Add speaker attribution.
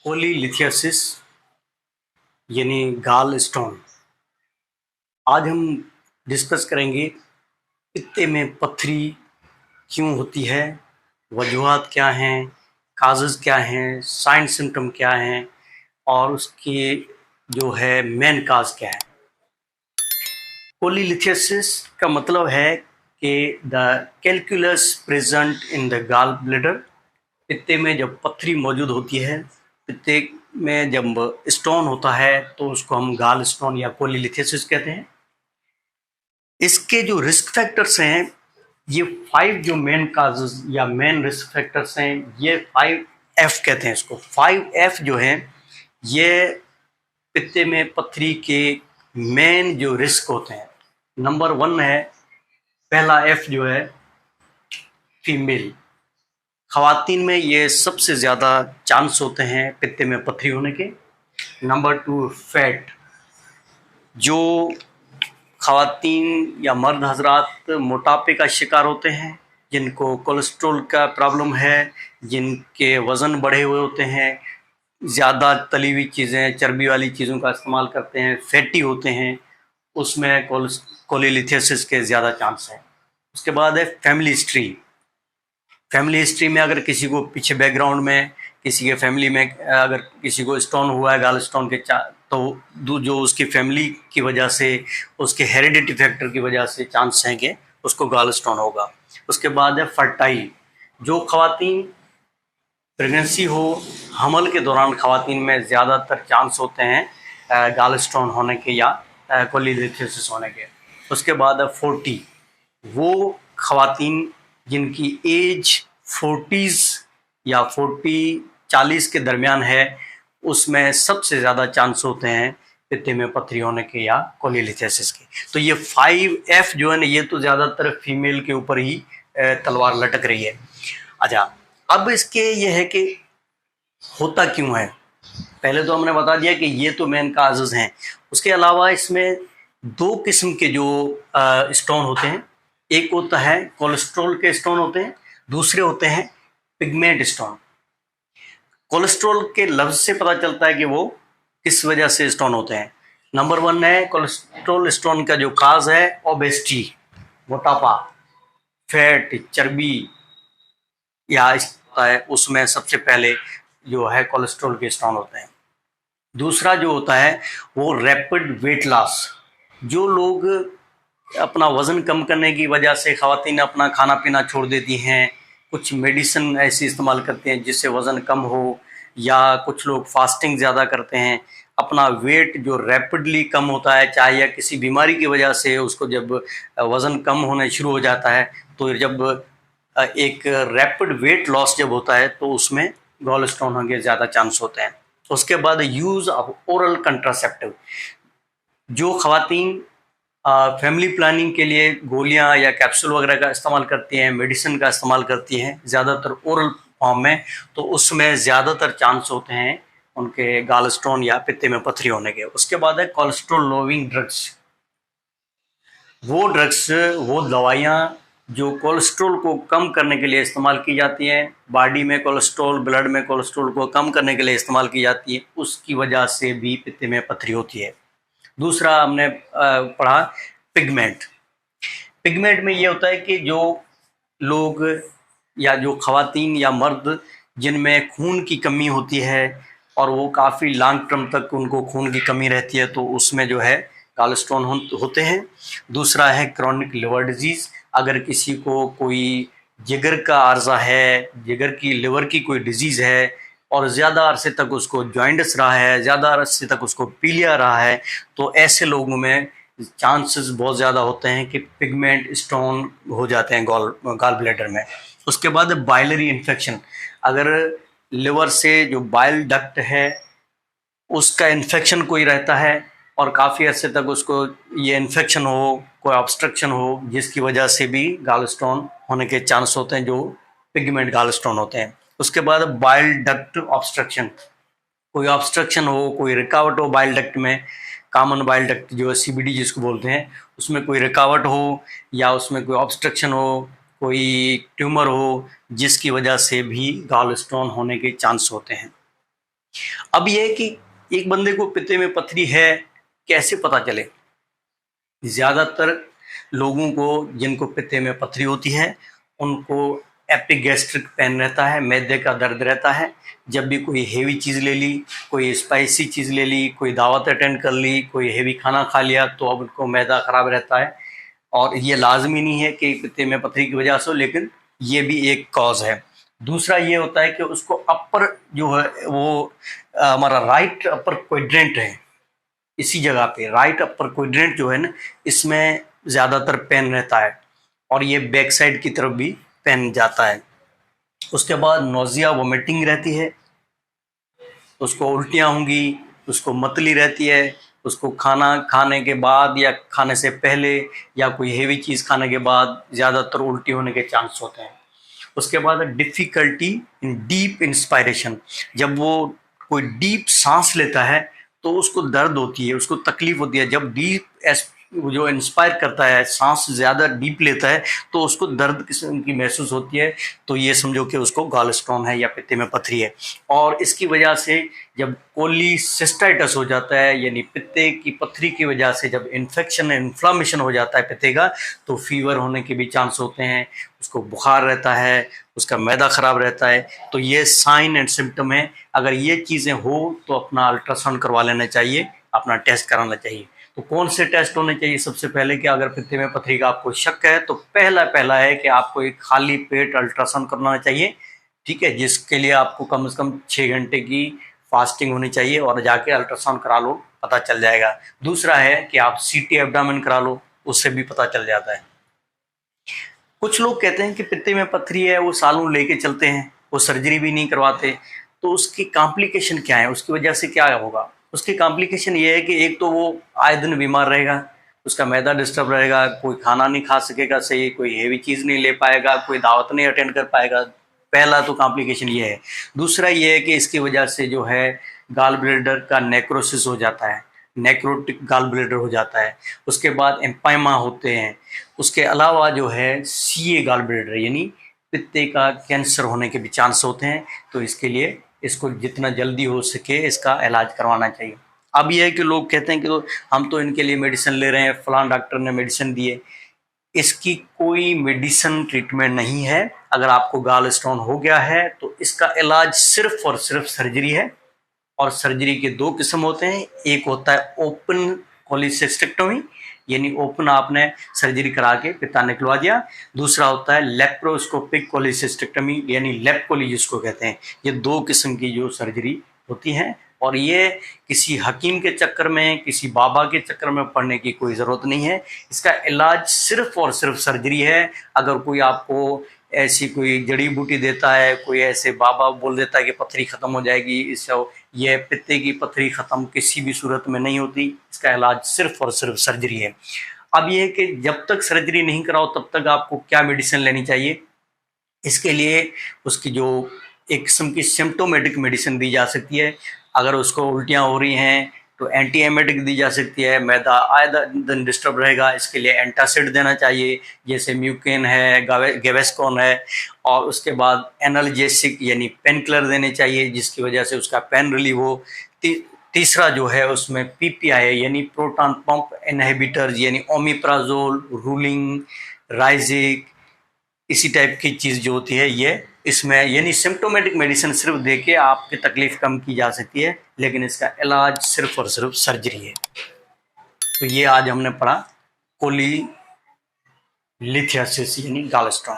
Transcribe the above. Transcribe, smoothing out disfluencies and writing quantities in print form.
Speaker 1: कोलीलिथियासिस यानी गाल स्टोन। आज हम डिस्कस करेंगे पित्ते में पत्थरी क्यों होती है, वजूहात क्या हैं, काजेज़ क्या हैं, साइन सिम्टम क्या हैं और उसके जो है मेन काज क्या है। कोलीलिथियासिस का मतलब है कि the calculus present in the gall bladder. पित्ते में जब पत्थरी मौजूद होती है, पित्ते में जब स्टोन होता है तो उसको हम गाल स्टोन या कोलीलिथियासिस कहते हैं। इसके जो रिस्क फैक्टर्स हैं, ये 5 जो मेन काजेस या मेन रिस्क फैक्टर्स हैं, ये 5F कहते हैं इसको। 5F जो हैं ये पित्ते में पत्थरी के मेन जो रिस्क होते हैं। नंबर 1 है, पहला F जो है फीमेल। खवातीन में ये सबसे ज़्यादा चांस होते हैं पित्ते में पत्थरी होने के। Number 2 fat. जो खवातीन या मर्द हजरात मोटापे का शिकार होते हैं, जिनको कोलेस्ट्रॉल का प्रॉब्लम है, जिनके वज़न बढ़े हुए होते हैं, ज़्यादा तली हुई चीज़ें, चर्बी वाली चीज़ों का इस्तेमाल करते हैं, फैटी होते हैं, उसमें कोलीलिथियासिस के ज़्यादा चांस हैं। उसके बाद है फैमिली हिस्ट्री। फैमिली हिस्ट्री में अगर किसी को पीछे बैकग्राउंड में किसी के फैमिली में अगर किसी को स्टोन हुआ है, गाल स्टोन के तो जो उसकी फैमिली की वजह से, उसके हेरिडिटी फैक्टर की वजह से चांस हैं कि उसको गाल स्टोन होगा। उसके बाद है फर्टाइल। जो खवातीन प्रेगनेंसी हो, हमल के दौरान खवातीन में ज़्यादातर चांस होते हैं गाल स्टोन होने के या कोलीलिथियासिस होने के। उसके बाद है 40। वो खवातीन जिनकी एज 40s या 40 के दरमियान है, उसमें सबसे ज़्यादा चांस होते हैं पित्ते में पत्थरी होने के या कोलीलिथियासिस के। तो ये 5F जो है ना, ये तो ज़्यादातर फीमेल के ऊपर ही तलवार लटक रही है। अच्छा, अब इसके ये है कि होता क्यों है। पहले तो हमने बता दिया कि ये तो मेन काजेज हैं। उसके अलावा इसमें 2 किस्म के जो स्टोन होते हैं। एक होता है कोलेस्ट्रॉल के स्टोन होते हैं, दूसरे होते हैं पिगमेंट स्टोन। कोलेस्ट्रॉल के लफ्ज से पता चलता है कि वो किस वजह से स्टोन होते हैं। नंबर 1 है कोलेस्ट्रॉल स्टोन का जो काज है ओबेसिटी, मोटापा, फैट, चर्बी या उसमें सबसे पहले जो है कोलेस्ट्रॉल के स्टोन होते हैं। दूसरा जो होता है वो रैपिड वेट लॉस। जो लोग अपना वज़न कम करने की वजह से ख़वातीन अपना खाना पीना छोड़ देती हैं, कुछ मेडिसिन ऐसी इस्तेमाल करते हैं जिससे वज़न कम हो, या कुछ लोग फास्टिंग ज़्यादा करते हैं, अपना वेट जो रैपिडली कम होता है, चाहे या किसी बीमारी की वजह से उसको जब वज़न कम होने शुरू हो जाता है, तो जब एक रैपिड वेट लॉस जब होता है तो उसमें गॉल स्टोन होने के ज़्यादा चांस होते हैं। उसके बाद यूज़ ऑफ ओरल कंट्रासेप्टिव। जो खवातीन फैमिली प्लानिंग के लिए गोलियां या कैप्सूल वगैरह का इस्तेमाल करती हैं, मेडिसिन का इस्तेमाल करती हैं, ज़्यादातर ओरल फॉर्म में, तो उसमें ज़्यादातर चांस होते हैं उनके गाल स्टोन या पित्ते में पत्थरी होने के। उसके बाद है कोलेस्ट्रॉल लोविंग ड्रग्स। वो ड्रग्स, वो दवाइयाँ जो कोलेस्ट्रॉल को कम करने के लिए इस्तेमाल की जाती हैं, बॉडी में कोलेस्ट्रॉल, ब्लड में कोलेस्ट्रॉल को कम करने के लिए इस्तेमाल की जाती है, उसकी वजह से भी पित्ते में पत्थरी होती है। दूसरा हमने पढ़ा पिगमेंट। पिगमेंट में ये होता है कि जो लोग या जो खवातीन या मर्द जिनमें खून की कमी होती है और वो काफ़ी लॉन्ग टर्म तक उनको खून की कमी रहती है, तो उसमें जो है गाल स्टोन होते हैं। दूसरा है क्रॉनिक लिवर डिजीज़। अगर किसी को कोई जिगर का आर्जा है, जिगर की लिवर की कोई डिजीज़ है और ज़्यादा अरसे तक उसको जॉइंटिस रहा है, ज़्यादा अरसे तक उसको पीलिया रहा है, तो ऐसे लोगों में चांसेस बहुत ज़्यादा होते हैं कि पिगमेंट स्टोन हो जाते हैं गॉल ब्लैडर में। उसके बाद बाइलरी इन्फेक्शन। अगर लिवर से जो बाइल डक्ट है उसका इन्फेक्शन कोई रहता है और काफ़ी अरसे तक उसको ये इन्फेक्शन हो, कोई ऑब्स्ट्रक्शन हो, जिसकी वजह से भी गाल स्टोन होने के चांस होते हैं, जो पिगमेंट गाल स्टोन होते हैं। उसके बाद बाइल डक्ट ऑब्स्ट्रक्शन। कोई ऑब्स्ट्रक्शन हो, कोई रुकावट हो बाइल डक्ट में, कॉमन बाइल डक्ट जो है CBD जिसको बोलते हैं, उसमें कोई रुकावट हो या उसमें कोई ऑब्स्ट्रक्शन हो, कोई ट्यूमर हो, जिसकी वजह से भी गाल स्टोन होने के चांस होते हैं। अब यह है कि एक बंदे को पित्ते में पथरी है कैसे पता चले। ज़्यादातर लोगों को जिनको पित्ते में पथरी होती है उनको एपिगैस्ट्रिक पेन रहता है, मैदे का दर्द रहता है। जब भी कोई हेवी चीज़ ले ली, कोई स्पाइसी चीज़ ले ली, कोई दावत अटेंड कर ली, कोई हेवी खाना खा लिया, तो अब उनको मैदा ख़राब रहता है। और ये लाजमी नहीं है कि पित्ते में पथरी की वजह से हो, लेकिन ये भी एक कॉज है। दूसरा ये होता है कि उसको अपर जो है वो हमारा राइट अपर क्वाड्रेंट है, इसी जगह पे राइट अपर क्वाड्रेंट जो है ना, इसमें ज़्यादातर पेन रहता है और ये बैक साइड की तरफ भी पेन जाता है। उसके बाद नोजिया वोमिटिंग रहती है, उसको उल्टियाँ होंगी, उसको मतली रहती है, उसको खाना खाने के बाद या खाने से पहले या कोई हेवी चीज़ खाने के बाद ज़्यादातर उल्टी होने के चांस होते हैं। उसके बाद डिफ़िकल्टी इन डीप इंस्पायरेशन, जब वो कोई डीप सांस लेता है तो उसको दर्द होती है, उसको तकलीफ होती है। जब डीप जो इंस्पायर करता है, सांस ज़्यादा डीप लेता है तो उसको दर्द किस्म की महसूस होती है, तो ये समझो कि उसको गॉल स्टोन है या पित्ते में पथरी है। और इसकी वजह से जब कोलिसिस्टाइटिस हो जाता है, यानी पित्ते की पथरी की वजह से जब इन्फेक्शन इन्फ्लामेशन हो जाता है पित्ते का, तो फीवर होने के भी चांस होते हैं, उसको बुखार रहता है, उसका मैदा ख़राब रहता है। तो ये साइन एंड सिम्टम है। अगर ये चीज़ें हो तो अपना अल्ट्रासाउंड करवा लेना चाहिए, अपना टेस्ट कराना चाहिए। तो कौन से टेस्ट होने चाहिए? सबसे पहले कि अगर पित्ते में पथरी का आपको शक है तो पहला है कि आपको एक खाली पेट अल्ट्रासाउंड करवाना चाहिए, ठीक है, जिसके लिए आपको कम से कम 6 घंटे की फास्टिंग होनी चाहिए और जाके अल्ट्रासाउंड करा लो, पता चल जाएगा। दूसरा है कि आप सीटी एब्डामेन करा लो, उससे भी पता चल जाता है। कुछ लोग कहते हैं कि पित्ते में पथरी है, वो सालों लेके चलते हैं, वो सर्जरी भी नहीं करवाते, तो उसकी कॉम्प्लिकेशन क्या है, उसकी वजह से क्या होगा? उसकी कॉम्प्लिकेशन ये है कि एक तो वो आए दिन बीमार रहेगा, उसका मैदा डिस्टर्ब रहेगा, कोई खाना नहीं खा सकेगा सही, कोई हेवी चीज़ नहीं ले पाएगा, कोई दावत नहीं अटेंड कर पाएगा। पहला तो कॉम्प्लिकेशन ये है। दूसरा ये है कि इसकी वजह से जो है गाल ब्लैडर का नेक्रोसिस हो जाता है, नेक्रोटिक गाल ब्लैडर हो जाता है। उसके बाद एम्पाइमा होते हैं। उसके अलावा जो है सीए गाल ब्लैडर यानी पित्ते का कैंसर होने के भी चांस होते हैं। तो इसके लिए इसको जितना जल्दी हो सके इसका इलाज करवाना चाहिए। अब यह है कि लोग कहते हैं कि तो हम तो इनके लिए मेडिसिन ले रहे हैं, फलां डॉक्टर ने मेडिसिन दी है। इसकी कोई मेडिसिन ट्रीटमेंट नहीं है। अगर आपको गाल स्टोन हो गया है तो इसका इलाज सिर्फ और सिर्फ सर्जरी है। और सर्जरी के 2 किस्म होते हैं, एक होता है ओपन कोलिसिस्टेक्टोमी, यानी ओपन आपने सर्जरी करा के पित्ता निकलवा दिया। दूसरा होता है लेप्रोस्कोपिक कोलिसिस्टेक्टोमी, यानी लेप कोली जिसको कहते हैं। ये 2 किस्म की जो सर्जरी होती हैं और ये किसी हकीम के चक्कर में, किसी बाबा के चक्कर में पड़ने की कोई ज़रूरत नहीं है। इसका इलाज सिर्फ और सिर्फ सर्जरी है। अगर कोई आपको ऐसी कोई जड़ी बूटी देता है, कोई ऐसे बाबा बोल देता है कि पथरी ख़त्म हो जाएगी, इससे ये पित्ते की पथरी ख़त्म किसी भी सूरत में नहीं होती। इसका इलाज सिर्फ और सिर्फ सर्जरी है। अब ये है कि जब तक सर्जरी नहीं कराओ तब तक आपको क्या मेडिसिन लेनी चाहिए? इसके लिए उसकी जो एक किस्म की सिम्प्टोमेटिक मेडिसिन दी जा सकती है। अगर उसको उल्टियाँ हो रही हैं तो एंटी एमेटिक दी जा सकती है। मैदा आए दिन डिस्टर्ब रहेगा, इसके लिए एंटासिड देना चाहिए, जैसे म्यूकेन है, गेवेस्कोन है। और उसके बाद एनाल्जेसिक यानी पेन किलर देने चाहिए, जिसकी वजह से उसका पेन रिलीव हो। तीसरा जो है उसमें पीपीआई है, यानी प्रोटॉन पंप इनहिबिटर्स, यानी ओमिप्राजोल, रूलिंग, राइजिक, इसी टाइप की चीज़ जो होती है ये इसमें, यानी सिम्प्टोमेटिक मेडिसिन सिर्फ देके आपकी तकलीफ कम की जा सकती है, लेकिन इसका इलाज सिर्फ और सिर्फ सर्जरी है। तो ये आज हमने पढ़ा कोलिलिथियासिस यानी गाल स्टोन।